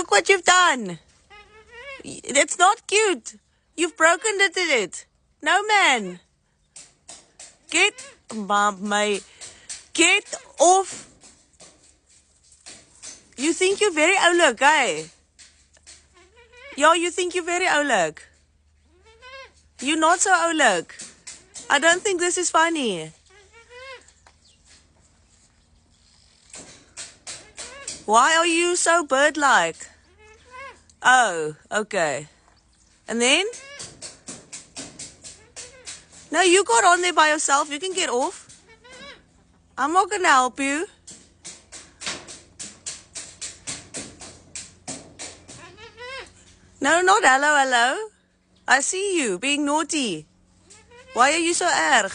Look what you've done. It's not cute. You've broken it. No, man. Get off. You think you're very oulik, eh? Yeah, you think you're very oulik. You're not so oulik. I don't think this is funny. Why are you so bird-like? Oh, okay. And then? No, you got on there by yourself. You can get off. I'm not going to help you. No, not hello. I see you being naughty. Why are you so erg?